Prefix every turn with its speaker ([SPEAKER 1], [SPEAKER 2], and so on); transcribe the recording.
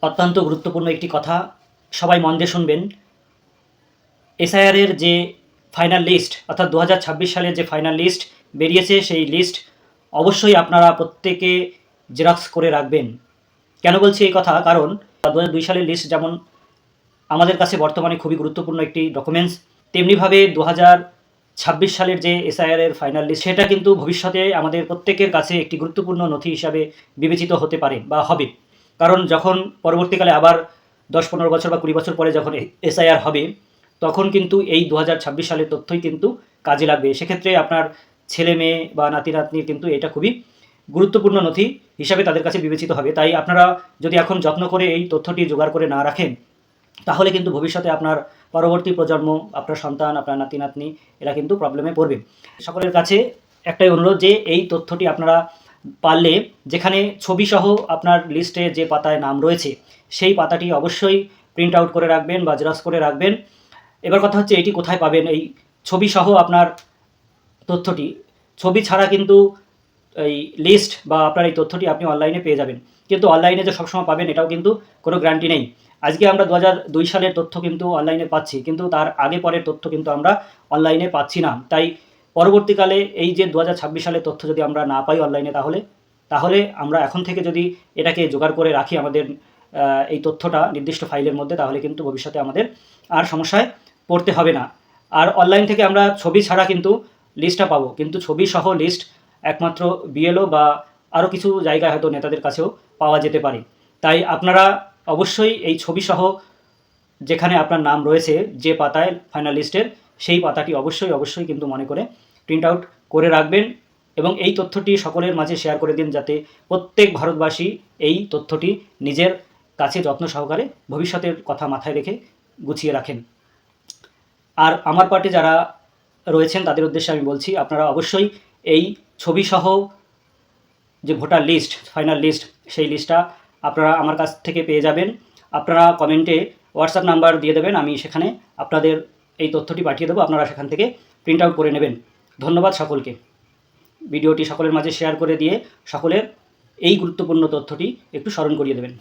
[SPEAKER 1] অত্যন্ত গুরুত্বপূর্ণ একটি কথা, সবাই মন দিয়ে শুনবেন। এসআইআরের যে ফাইনাল লিস্ট অর্থাৎ 2026 সালের যে ফাইনাল লিস্ট বেরিয়েছে, সেই লিস্ট অবশ্যই আপনারা প্রত্যেকে জেরক্স করে রাখবেন। কেন বলছি এই কথা? কারণ 2002 সালের লিস্ট যেমন আমাদের কাছে বর্তমানে খুবই গুরুত্বপূর্ণ একটি ডকুমেন্টস, তেমনিভাবে 2026 সালের যে এসআইআরের ফাইনাল লিস্ট, সেটা কিন্তু ভবিষ্যতে আমাদের প্রত্যেকের কাছে একটি গুরুত্বপূর্ণ নথি হিসাবে বিবেচিত হতে পারে বা হবে। কারণ যখন পরবর্তীকালে আবার 10-15 বছর বা 20 বছর পরে যখন এসআইআর হবে, তখন কিন্তু এই 2026 সালের তথ্যই কিন্তু কাজে লাগবে। সেক্ষেত্রে আপনার ছেলে মেয়ে বা নাতি নাতনির কিন্তু এটা খুবই গুরুত্বপূর্ণ নথি হিসাবে তাদের কাছে বিবেচিত হবে। তাই আপনারা যদি এখন যত্ন করে এই তথ্যটি জোগাড় করে না রাখেন, তাহলে কিন্তু ভবিষ্যতে আপনার পরবর্তী প্রজন্ম, আপনার সন্তান, আপনার নাতি নাতনি, এরা কিন্তু প্রবলেমে পড়বে। সকলের কাছে একটাই অনুরোধ যে এই তথ্যটি আপনারা পারলে যেখানে ছবিসহ আপনার লিস্টে যে পাতায় নাম রয়েছে, সেই পাতাটি অবশ্যই প্রিন্ট আউট করে রাখবেন বা জেরক্স করে রাখবেন। এবার কথা হচ্ছে, এটি কোথায় পাবেন এই ছবিসহ আপনার তথ্যটি? ছবি ছাড়া কিন্তু এই লিস্ট বা আপনার এই তথ্যটি আপনি অনলাইনে পেয়ে যাবেন, কিন্তু অনলাইনে যে সবসময় পাবেন এটাও কিন্তু কোনো গ্যারান্টি নেই। আজকে আমরা 2002 সালের তথ্য কিন্তু অনলাইনে পাচ্ছি, কিন্তু তার আগে পরের তথ্য কিন্তু আমরা অনলাইনে পাচ্ছি না। তাই পরবর্তীকালে এই যে 2026 সালের তথ্য যদি আমরা না পাই অনলাইনে, তাহলে আমরা এখন থেকে যদি এটাকে জোগাড় করে রাখি আমাদের এই তথ্যটা নির্দিষ্ট ফাইলের মধ্যে, তাহলে কিন্তু ভবিষ্যতে আমাদের আর সমস্যায় পড়তে হবে না। আর অনলাইন থেকে আমরা ছবি ছাড়া কিন্তু লিস্টটা পাবো, কিন্তু ছবি সহ লিস্ট একমাত্র বিএলও বা আরও কিছু জায়গায় হয়তো নেতাদের কাছেও পাওয়া যেতে পারে। তাই আপনারা অবশ্যই এই ছবিসহ যেখানে আপনার নাম রয়েছে যে পাতায় ফাইনাল লিস্টের, সেই পাতাটি অবশ্যই কিন্তু মনে করে প্রিন্ট আউট করে রাখবেন এবং এই তথ্যটি সকলের মাঝে শেয়ার করে দিন, যাতে প্রত্যেক ভারতবাসী এই তথ্যটি নিজের কাছে যত্ন সহকারে ভবিষ্যতের কথা মাথায় রেখে গুছিয়ে রাখেন। আর আমার পার্টি যারা রয়েছেন তাদের উদ্দেশ্যে আমি বলছি, আপনারা অবশ্যই এই ছবিসহ যে ভোটার লিস্ট, ফাইনাল লিস্ট, সেই লিস্টটা আপনারা আমার কাছ থেকে পেয়ে যাবেন। আপনারা কমেন্টে হোয়াটসঅ্যাপ নাম্বার দিয়ে দেবেন, আমি সেখানে আপনাদের এই তথ্যটি পাঠিয়ে দেবো, আপনারা সেখান থেকে প্রিন্ট আউট করে নেবেন। ধন্যবাদ সকলকে। ভিডিওটি সকলের মাঝে শেয়ার করে দিয়ে সকলের এই গুরুত্বপূর্ণ তথ্যটি একটু স্মরণ করিয়ে দেবেন।